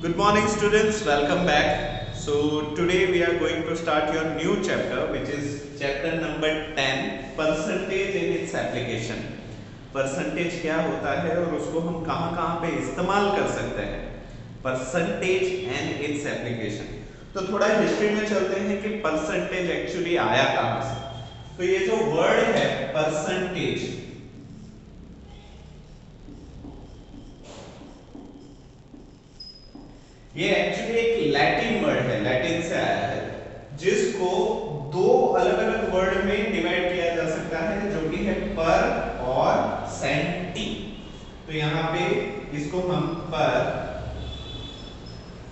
Good morning students, welcome back. So today we are going to start your new chapter which is chapter number 10 percentage in its application. Percentage क्या होता है और उसको हम कहां पे इस्तेमाल कर सकते हैं, परसेंटेज एंड इट्स एप्लीकेशन। तो थोड़ा हिस्ट्री में चलते हैं कि परसेंटेज एक्चुअली आया कहां से। तो ये जो वर्ड है परसेंटेज, ये एक्चुअली एक लैटिन वर्ड है, लैटिन से आया है, जिसको दो अलग अलग वर्ड में डिवाइड किया जा सकता है जो कि है पर और सेंटी। तो यहाँ पे इसको हम पर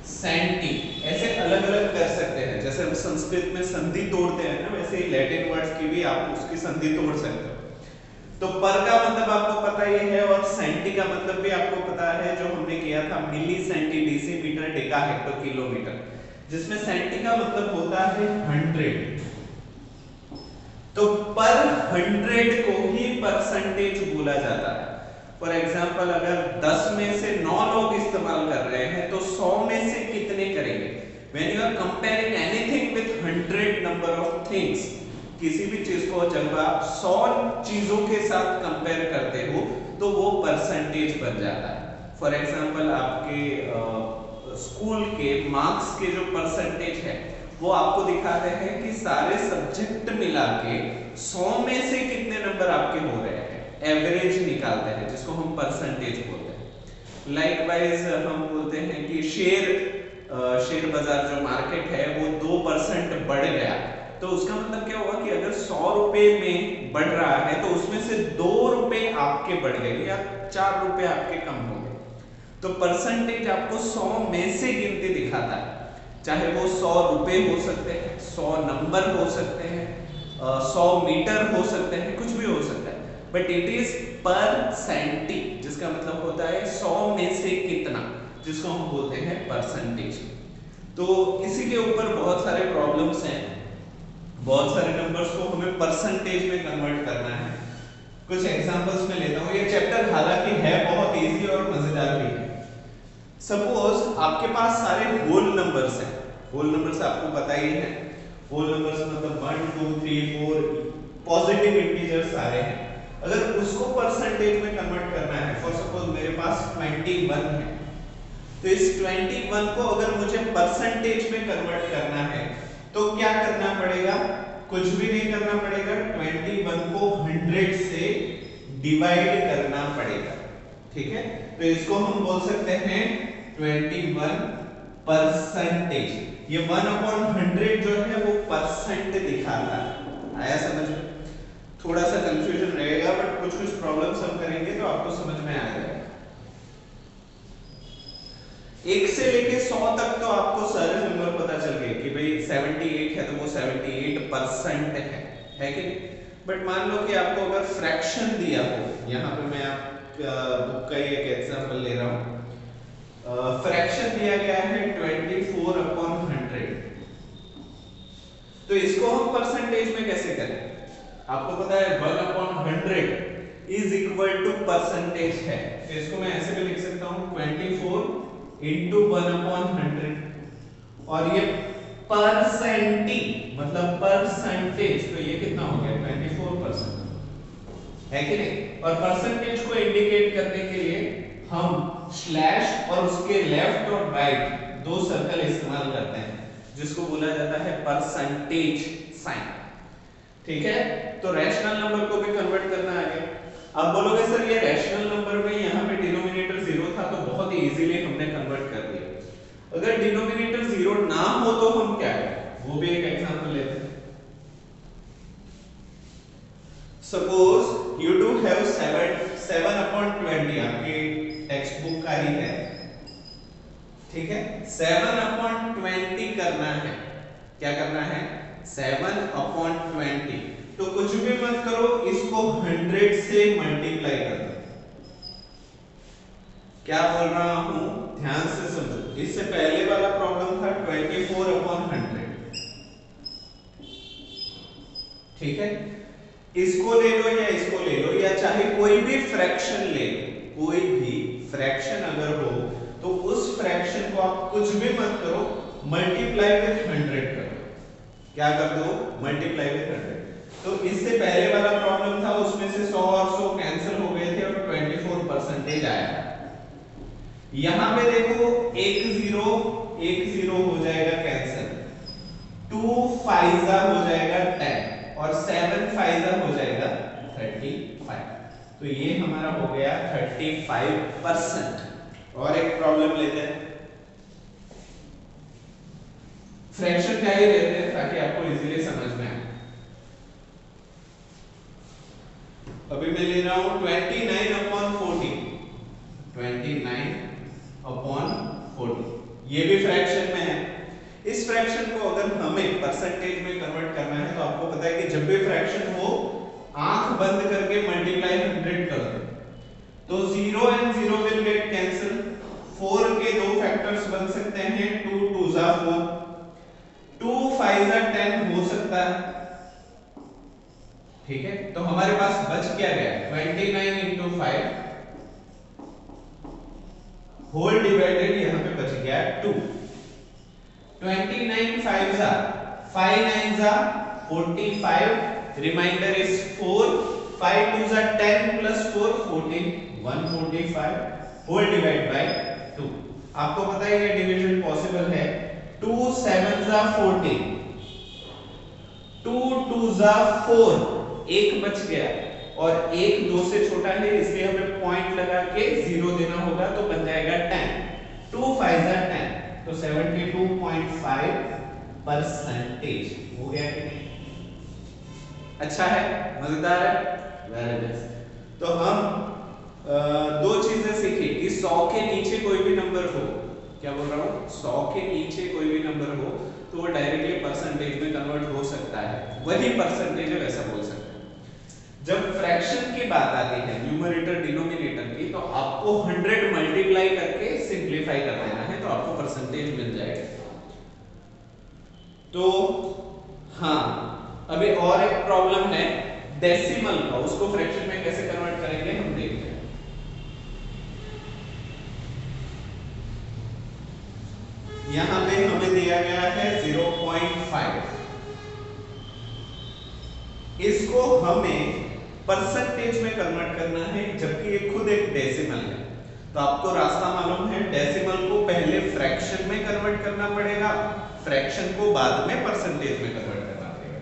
सेंटी ऐसे अलग अलग कर सकते हैं। जैसे हम संस्कृत में संधि तोड़ते हैं ना, वैसे ही लैटिन वर्ड्स की भी आप उसकी संधि तोड़ सकते हो। तो पर का मतलब आपको पता ही है और सेंटी का मतलब भी आपको पता है, जो हमने किया था milli centi decimetre deca hecto kilometre, जिसमें सेंटी का मतलब होता है 100। तो पर 100 को ही परसेंटेज बोला जाता है। फॉर एग्जांपल अगर 10 में से 9 लोग इस्तेमाल कर रहे हैं तो 100 में से कितने करेंगे। When you are comparing anything with 100 number of things, किसी भी चीज को जब आप 100 चीजों के साथ कंपेयर करते हो तो वो परसेंटेज बन जाता है। फॉर एग्जांपल आपके स्कूल के मार्क्स के जो परसेंटेज है वो आपको दिखाते हैं कि सारे सब्जेक्ट मिला के 100 में से कितने नंबर आपके हो रहे हैं, एवरेज निकालते हैं, जिसको हम परसेंटेज बोलते हैं। लाइकवाइज हम बोलते हैं कि शेयर बाजार जो मार्केट है वो 2% बढ़ गया, तो उसका मतलब क्या हुआ कि अगर 100 रुपए में बढ़ रहा है तो उसमें से 2 रुपए आपके बढ़ गए या 4 रुपए आपके कम हो गए। तो परसेंटेज आपको 100 में से गिनती दिखाता है, चाहे वो 100 रुपए हो सकते हैं, 100 नंबर हो सकते हैं, 100 मीटर हो सकते हैं, कुछ भी हो सकता है, बट इट इज परसेंटेज, जिसका मतलब होता है 100 में से कितना, जिसको हम बोलते हैं परसेंटेज। तो इसी के ऊपर बहुत सारे प्रॉब्लम्स हैं, बहुत सारे नंबर्स को हमें परसेंटेज में कन्वर्ट करना है। कुछ एग्जांपल्स में लेता हूं। ये चैप्टर हालांकि है बहुत इजी और मजेदार भी है। सपोज आपके पास सारे होल नंबर्स हैं, होल नंबर्स आपको पता ही है, होल नंबर्स मतलब 1 2 3 4 पॉजिटिव इंटीजर्स सारे हैं। अगर उसको परसेंटेज में कन्वर्ट करना है, फॉर सपोज मेरे पास 21 है, तो इस 21 को अगर मुझे परसेंटेज में कन्वर्ट करना है तो क्या करना पड़ेगा, कुछ भी नहीं करना पड़ेगा, 21 को 100 से डिवाइड करना पड़ेगा। ठीक है, तो इसको हम बोल सकते हैं 21 परसेंटेज। ये 1/100 जो है वो परसेंट दिखाता है। आया समझ में? थोड़ा सा कंफ्यूजन रहेगा बट कुछ कुछ प्रॉब्लम्स हम करेंगे तो आपको समझ में आ जाएगा। 1 से लेके 100 तक तो आपको सारे नंबर पता चल गए कि भाई 78 है तो वो 78% है कि नहीं। बट मान लो कि आपको अगर फ्रैक्शन दिया हो, यहाँ पे मैं आप बुक का एक एग्जांपल ले रहा हूँ, फ्रैक्शन दिया गया है 24/100, तो इसको हम परसेंटेज में कैसे करें। आपको पता है 1/100 इज इक्वल टू परसेंटेज है, तो इसको मैं ऐसे भी लिख सकता हूँ 24 into 1/100, और ये परसेंटेज मतलब परसेंटेज, तो ये कितना हो गया 24% है कि नहीं। और परसेंटेज को इंडिकेट करने के लिए हम स्लैश और उसके लेफ्ट और राइट 2 सर्कल इस्तेमाल करते हैं, जिसको बोला जाता है परसेंटेज साइन। ठीक है, तो रैशनल नंबर को भी कन्वर्ट करना आ गया। आप बोलोगे सर ये रैशनल नंबर में यहाँ पे डिनोमिनेटर 0 था तो बहुत ही इजीली हमने कन्वर्ट कर दिया। अगर डिनोमिनेटर 0 ना हो तो हम क्या करें, वो भी एक एग्जांपल लेते हैं। सपोज यू डू हैव 7/20, आपकी टेक्स्ट बुक का ही है, ठीक है। 7/20 करना है, क्या करना है 7/20, तो कुछ भी मत करो, इसको 100 से मल्टीप्लाई कर दो। क्या बोल रहा हूं, ध्यान से समझो। इससे पहले वाला प्रॉब्लम था 24/100, ठीक है। इसको ले लो या इसको ले लो या चाहे कोई भी फ्रैक्शन ले लो, कोई भी फ्रैक्शन अगर हो तो उस फ्रैक्शन को आप कुछ भी मत करो, मल्टीप्लाई विथ 100 करो। क्या कर दो? Multiply with 100। तो इससे पहले वाला प्रॉब्लम था, उसमें से 100 और 100 कैंसिल हो गए थे और 24% आया। यहां पे देखो एक जीरो हो जाएगा कैंसिल, 2 फाइजा हो जाएगा 10 और 7 फाइजा हो जाएगा 35। तो ये हमारा हो गया 35%। और एक प्रॉब्लम लेते हैं, फ्रैक्शन क्या ही लेते हैं ताकि आपको इजीली समझ में आए। अभी मैं ले रहा हूं 29/40, 29/40, ये भी फ्रैक्शन में है। इस फ्रैक्शन को अगर हमें परसेंटेज में कन्वर्ट करना है तो आपको पता है कि जब भी फ्रैक्शन हो आंख बंद करके मल्टीप्लाई 100 कर दो, तो 0 and 0 विल गेट कैंसिल। 4 के दो फैक्टर्स बन सकते हैं, 2 2 जा 4, 2 5 जा 10 हो सकता है, ठीक है। तो हमारे पास बच क्या गया? 29 into 5 होल डिवाइडेड, यहां पे बच गया 2। 29 5 जा 5 9 जा 45, रिमाइंडर इज 4, 5 2 जा 10 plus 4 14, 145 होल डिवाइड बाय 2। आपको पता है ये डिवीजन पॉसिबल है। 2 7 जा 14, 2 2 जा 4, एक बच गया और एक 2 से छोटा है, इसलिए हमें पॉइंट लगा के 0 देना होगा, तो बन जाएगा 10। 2 5 जा 10, तो 72.5% हो गया कि नहीं? अच्छा है, मजेदार है, वेरी नाइस। तो हम दो चीजें सीखी कि 100 के नीचे कोई भी नंबर हो, क्या बोल रहा हूं, 100 के नीचे कोई भी नंबर हो तो वो डायरेक्टली परसेंटेज में कन्वर्ट हो सकता है, वही परसेंटेज है वैसा बोल सकते हैं। जब फ्रैक्शन की बात आती है, न्यूमरेटर डिनोमिनेटर की, तो आपको 100 मल्टीप्लाई करके सिंपलीफाई कर देना है, तो आपको परसेंटेज मिल जाएगा। तो हाँ, अभी और एक प्रॉब्लम है डेसिमल का, उसको फ्रैक्शन में कैसे कन्वर्ट करेंगे हम देखते हैं। यहां पे हमें दिया गया है 0.5, इसको हमें परसेंटेज में कन्वर्ट करना है, जबकि ये खुद एक डेसिमल है। तो आपको रास्ता मालूम है, डेसिमल को पहले फ्रैक्शन में कन्वर्ट करना पड़ेगा, फ्रैक्शन को बाद में परसेंटेज में कन्वर्ट करना पड़ेगा।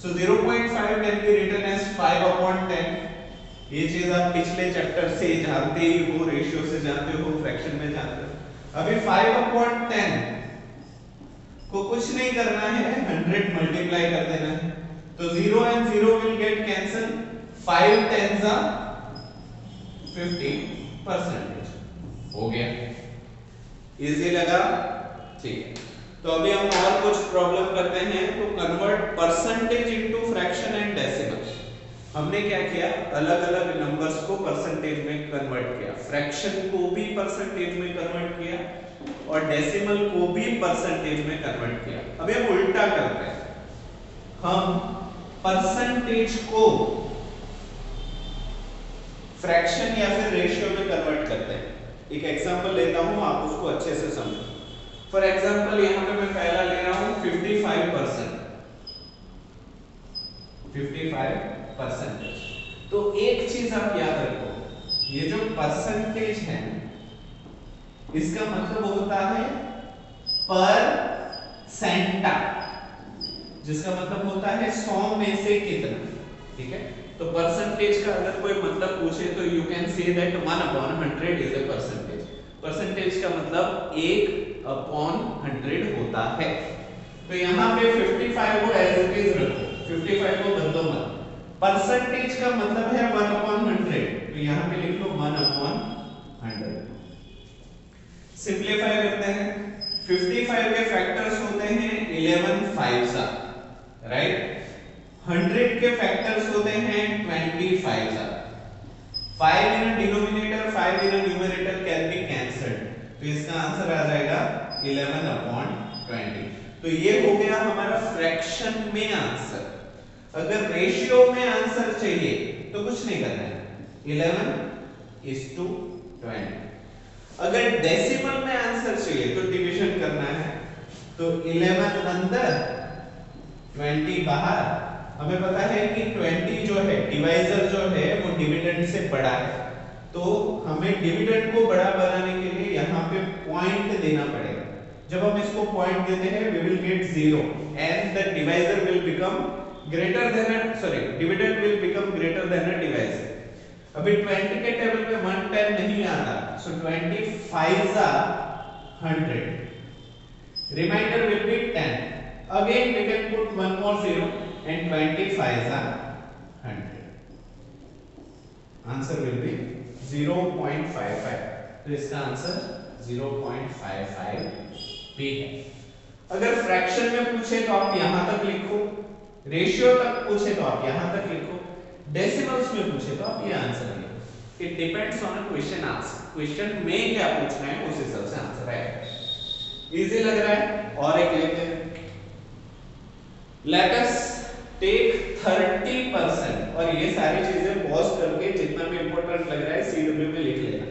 सो 0.5 कैन बी रिटन एज 5/10। ये चीज आप पिछले चैप्टर से जानते ही हो, रेशियो से जानते हो, फ्रैक्शन में जानते हो। अभी 5/10 को कुछ नहीं करना है, 100 मल्टीप्लाई कर देना है, तो 0 and 0 will get cancel, 5 10s are 50%। हो गया, इजी लगा, ठीक है। तो अभी हम और कुछ प्रॉब्लम करते हैं। तो convert percentage into fraction and decimal. हमने क्या किया, अलग अलग नंबर्स को परसेंटेज में कन्वर्ट किया, फ्रैक्शन को भी परसेंटेज में कन्वर्ट किया और डेसिमल को भी परसेंटेज में कन्वर्ट किया। अभी हम उल्टा करते हैं, हम परसेंटेज को फ्रैक्शन या फिर रेशियो में कन्वर्ट करते हैं। एक एग्जांपल लेता हूं, आप उसको अच्छे से समझो। फॉर एग्जांपल यहां पे मैं पहला ले रहा हूं 55%। तो एक चीज आप याद रखो, ये जो परसेंटेज है इसका मतलब होता है परसेंटा, जिसका मतलब होता है 100 में से कितना, ठीक है। तो परसेंटेज का अगर कोई मतलब पूछे तो you can say that 1/100 is a percentage. Percentage का मतलब 1/100 होता है। तो यहाँ पे 55 को एज इट इज रखो, 55 को बदलो मत। परसेंटेज का मतलब है 1/100, तो यहाँ पे लिख लो 1/100। सिंपलीफाई करते हैं, 55 के फैक्टर्स होते हैं 11 5s, राइट। 100 के फैक्टर्स होते हैं 25s। 5 in denominator, 5 in numerator can be cancelled, तो इसका आंसर आ जाएगा 11/20। तो ये हो गया हमारा फ्रैक्शन में आंसर। अगर रेशियो में आंसर चाहिए तो कुछ नहीं करना है, 11:20। अगर डेसिमल में आंसर चाहिए तो डिवीजन तो 11 अंदर 20 बाहर। हमें पता है कि 20 जो है डिवाइजर जो है वो डिविडेंड से बड़ा है, तो हमें डिविडेंड को बड़ा बनाने के लिए यहाँ पे पॉइंट देना पड़ेगा। जब हम इसको पॉइंट देते हैं we will get 0 and the divisor will become greater than a dividend will become greater than a divisor। अभी 20 के टेबल पे 110 नहीं आ रहा, so 25 are 100, remainder will be 10, again we can put one more 0 and 25 are 100, answer will be 0.55। तो इसका answer 0.55 भी है। अगर फ्रैक्शन में पूछे तो आप यहां तक लिखो, रेशियो तक पूछे तो आप यहां तक लिखो, डेसिमल्स में पूछे तो आप ये आंसर लिखो। It depends on a question answer, question में क्या पूछना है उस हिसाब से आंसर आएगा। इजी लग रहा है? और एक लेते हैं, लेट अस टेक 30%, और ये सारी चीजें पॉज करके जितना भी इंपॉर्टेंट लग रहा है सीडब्ल्यू में लिख लेना।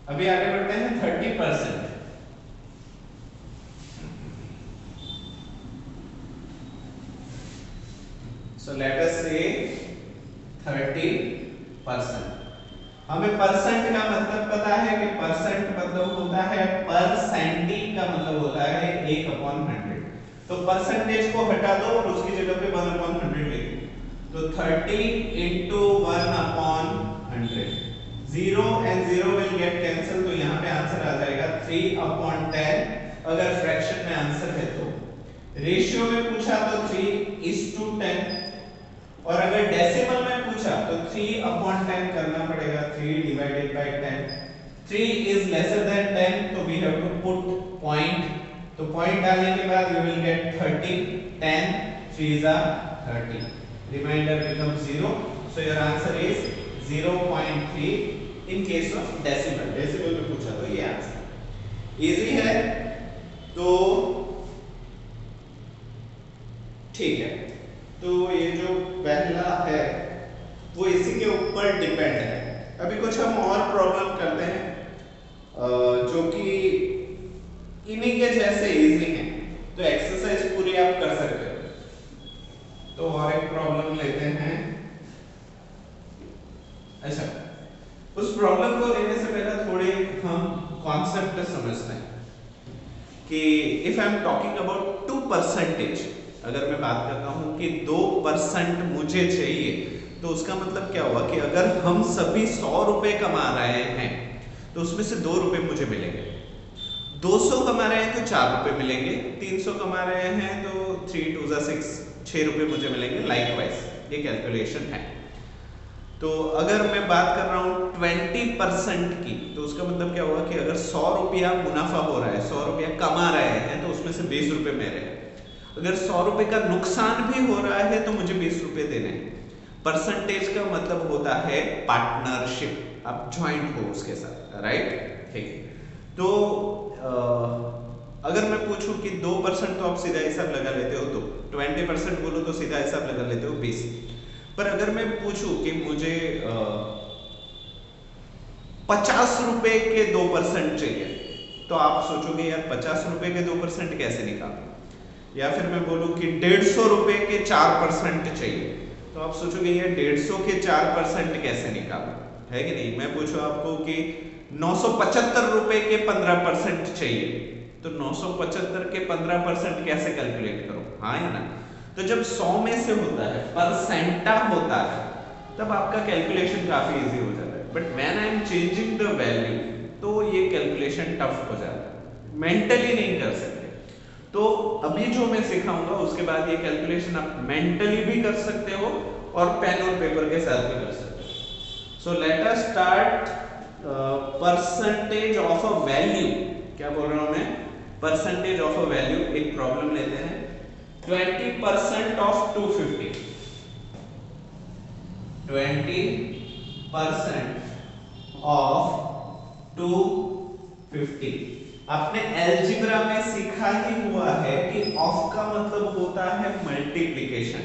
अभी आगे बढ़ते हैं 30%। So let us say 30%। हमें परसेंट का मतलब पता है कि परसेंट मतलब होता है परसेंटेज का मतलब होता है 1/100। तो परसेंटेज को हटा दो और उसकी जगह पे 1/100 लिख दो। तो 30 into 1/100, 0 and 0 will get cancel, तो यहाँ पे आंसर आ जाएगा 3/10। अगर फ्रैक्शन में आंसर है तो, रेशियो में पूछा तो 3:10, और अगर डेसिमल में पूछा तो 3/10 करना पड़ेगा, 3 divided by 10। 3 is lesser than 10, तो we have to put point। तो पॉइंट डालने के बाद you will get 30, 10 3s are 30, remainder becomes 0, so your answer is 0.3 in case of decimal। Decimal में पूछा तो ये आंसर इजी है। तो ठीक है, तो ये जो पहला है वो इसी के ऊपर डिपेंड है। अभी कुछ हम और प्रॉब्लम करते हैं जो कि इन्हीं के जैसे इजी हैं, तो एक्सरसाइज पूरी आप कर सकते हो। तो और एक प्रॉब्लम लेते हैं। अच्छा, उस प्रॉब्लम को लेने से पहले थोड़े हम कॉन्सेप्ट समझते हैं कि if I am talking about 2%, अगर मैं बात करता हूं कि 2% मुझे चाहिए, तो उसका मतलब क्या हुआ कि अगर हम सभी 100 रुपए कमा रहे हैं तो उसमें से 2 रुपए मुझे मिलेंगे, 200 कमा रहे हैं तो 4 रुपए मिलेंगे, 300 कमा रहे हैं तो 3 2 6 रुपए मुझे मिलेंगे। लाइकवाइज ये कैलकुलेशन है। तो अगर मैं बात कर रहा हूँ 20% की, तो उसका मतलब क्या हुआ कि अगर 100 रुपया मुनाफा हो रहा है, 100 रुपया कमा रहे हैं, तो उसमें से 20 रुपए मेरे हैं। अगर 100 रुपए का नुकसान भी हो रहा है तो मुझे 20 रुपए देने हैं। परसेंटेज का मतलब होता है पार्टनरशिप, आप ज्वाइंट हो उसके साथ, राइट? ठीक है। तो अगर मैं पूछूं कि 2% तो आप सीधा हिसाब लगा लेते हो, तो 20% बोलो तो सीधा हिसाब लगा लेते हो 20। पर अगर मैं पूछूं कि मुझे 50 रुपए के 2% चाहिए, तो आप सोचोगे यार 50 रुपए के 2% कैसे निकालूं? या फिर मैं बोलूं कि 150 रुपए के 4% चाहिए, तो आप सोचोगे ये 150 के 4% कैसे निकालूं, है कि नहीं? मैं पूछूं आपको कि 975 रुपए के 15% चाहिए, तो 975 के 15% कैसे कैलकुलेट करूं? हाँ या ना? तो जब 100 में से होता है, परसेंटा होता है, तब आपका कैलकुलेशन काफी इजी हो जाता है। But when I am changing the value, तो ये कैलकुलेशन टफ हो जाता है, मेंटली नहीं कर सकते। तो अभी जो मैं सिखाऊंगा उसके बाद ये कैलकुलेशन आप मेंटली भी कर सकते हो और पेन और पेपर के साथ भी कर सकते हो। So let us start percentage of a value. क्या बोल रहा हूं मैं? Percentage of a value. एक प्रॉब्लम लेते हैं। 20% ऑफ 250, 20% ऑफ 250। आपने अलजेब्रा में सीखा ही हुआ है कि ऑफ का मतलब होता है मल्टीप्लिकेशन,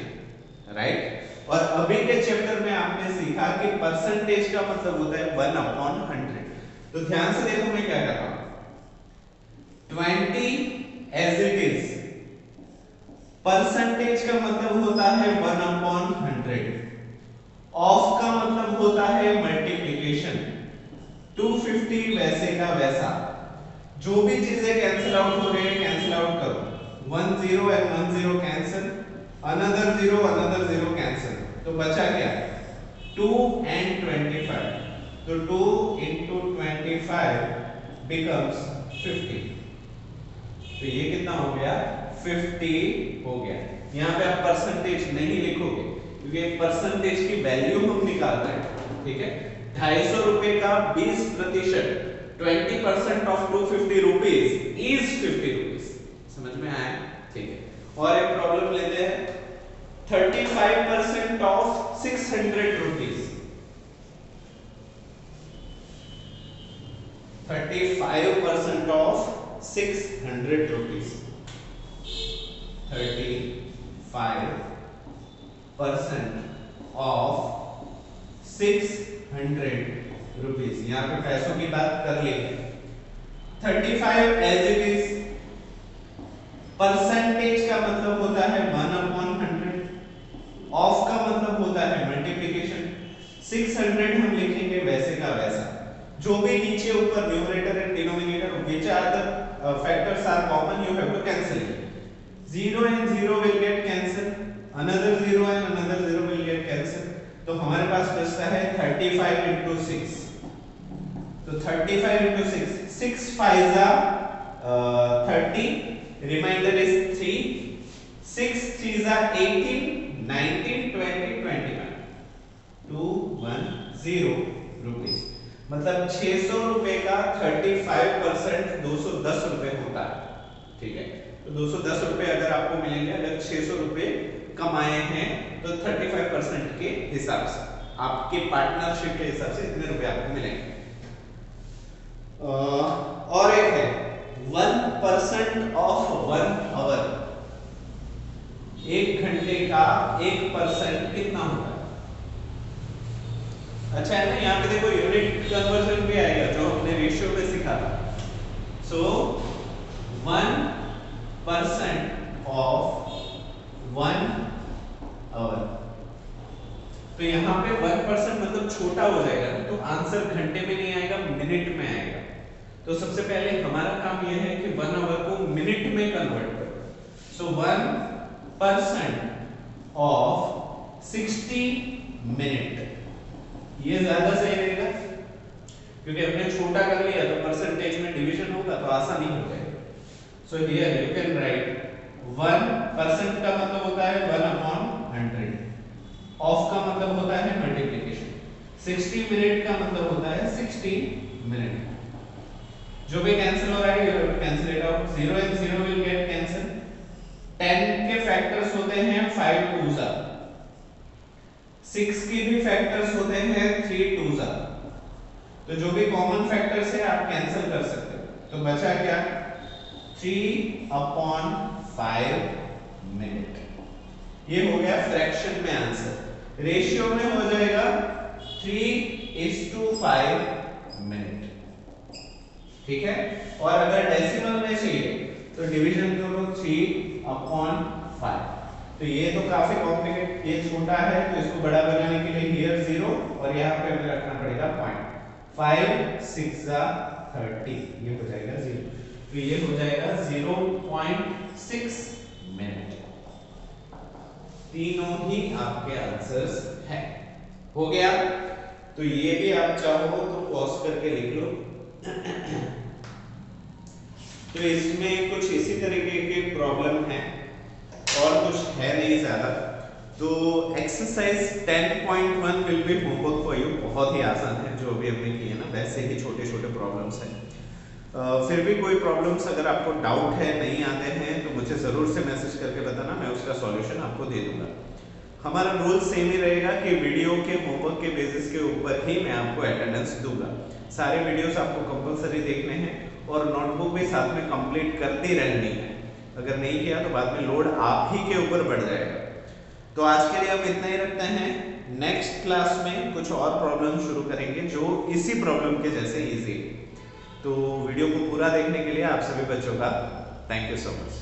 राइट? और अभी के चैप्टर में आपने सीखा कि परसेंटेज का मतलब होता है 1/100। तो ध्यान से देखो मैं क्या कर रहा हूं। परसेंटेज का मतलब होता है 1/100, ऑफ का मतलब होता है मल्टीप्लिकेशन। 250 वैसे का वैसा, जो भी चीजें कैंसिल आउट हो रही है कैंसिल आउट करो। 1 0 and 1 0 कैंसिल, another 0 कैंसिल, तो बचा क्या 2 and 25, तो 2 into 25 becomes 50, तो ये कितना हो गया 50 हो गया। यहाँ पे आप परसेंटेज नहीं लिखोगे क्योंकि परसेंटेज की वैल्यू हम निकालते हैं, ठीक है। 250 रुपए का 20%, 20% ऑफ 250 रुपीज इज 50 रुपीज। समझ में आया, ठीक है। और एक प्रॉब्लम लेते हैं, 35% of 600 rupees, 35% of 600 rupees, 35% of 600 rupees. यहाँ पे पैसों की बात कर ली, 35 एज इट इज, परसेंटेज का मतलब होता है 1/100, ऑफ का मतलब होता है मल्टीप्लिकेशन, 600 हम लिखेंगे वैसे का वैसा, जो भी नीचे ऊपर numerator and denominator which are the factors are common you have to cancel it. 0 and 0 will get cancel, another 0 and another 0 will get cancel, तो हमारे पास बचता है 35 into 6, तो 35 into 6, 6 5s are 30, remainder is 3, 6 3s are 18, 19 20 21, 210 rupees, मतलब 600 रुपए का 35% 210 रुपए होता है, ठीक है। तो 210 रुपए अगर आपको मिलेंगे, अगर 600 रुपए कमाए हैं तो 35% के हिसाब से, आपके पार्टनरशिप के हिसाब से इतने रुपए आपको मिलेंगे। और एक है 1% ऑफ 1 आवर, 1 घंटे का 1% कितना होता है? अच्छा है ना, यहाँ पे देखो यूनिट कन्वर्जन भी आएगा जो हमने रेशियो में सीखा था। सो 1% ऑफ 1 आवर, तो यहाँ पे 1% मतलब छोटा हो जाएगा, तो आंसर घंटे में नहीं आएगा, मिनट में आएगा। तो सबसे पहले हमारा काम यह है कि 1 आवर को मिनट में कन्वर्ट करो। सो 1% ऑफ 60 मिनट, ये ज्यादा सही रहेगा क्योंकि हमने छोटा कर लिया तो परसेंटेज में डिवीजन होगा तो आसानी हो जाएगी। So here you can write 1% का मतलब होता है 1/100, ऑफ का मतलब होता है मल्टीप्लिकेशन, 60 मिनट का मतलब होता है 60 मिनट। जो भी कैंसिल हो रहा है you cancel it out, 0 and 0 will get cancel, 10 के फैक्टर्स होते हैं 5 2s, 6 के भी फैक्टर्स होते हैं 3 2s, तो जो भी कॉमन फैक्टर्स है आप कैंसिल कर सकते हो। तो बचा क्या 3/5 मिनट, ये हो गया फ्रैक्शन में आंसर। रेशियो में हो जाएगा 3:5 मिनट, ठीक है। और अगर डेसिमल में चाहिए तो डिवीजन करो 3/5, तो ये तो काफी कॉम्प्लिकेट, ये छोटा है तो इसको बड़ा बनाने के लिए हियर 0 और यहाँ पे हमें रखना पड़ेगा पॉइंट, 5 6 30, ये हो जाएगा 0, तो ये हो जाएगा 0.6 मिनट। तीनों ही आपके आंसर्स हैं। हो गया, तो ये भी आप चाहो तो पॉज करके लिख लो। तो इसमें कुछ इसी तरीके के प्रॉब्लम है और कुछ है नहीं ज्यादा। तो exercise 10.1 will be homework for you, बहुत ही आसान है, जो अभी हमने किए ना वैसे ही छोटे छोटे प्रॉब्लम्स हैं। फिर भी कोई प्रॉब्लम्स अगर आपको डाउट है, नहीं आते हैं, तो मुझे ज़रूर से मैसेज करके बताना, मैं उसका सॉल्यूशन आपको दे दूंगा। हमारा रूल सेम ही रहेगा कि वीडियो के होमवर्क के बेसिस के ऊपर ही मैं आपको अटेंडेंस दूंगा। सारे वीडियोस आपको कंपलसरी देखने हैं और नोटबुक भी साथ में कंप्लीट करती रहनी है। अगर नहीं किया तो बाद में लोड आप ही के ऊपर बढ़ जाएगा। तो आज के लिए हम इतना ही रखते हैं, नेक्स्ट क्लास में कुछ और प्रॉब्लम शुरू करेंगे जो इसी प्रॉब्लम के जैसे इजी। तो वीडियो को पूरा देखने के लिए आप सभी बच्चों का थैंक यू सो मच।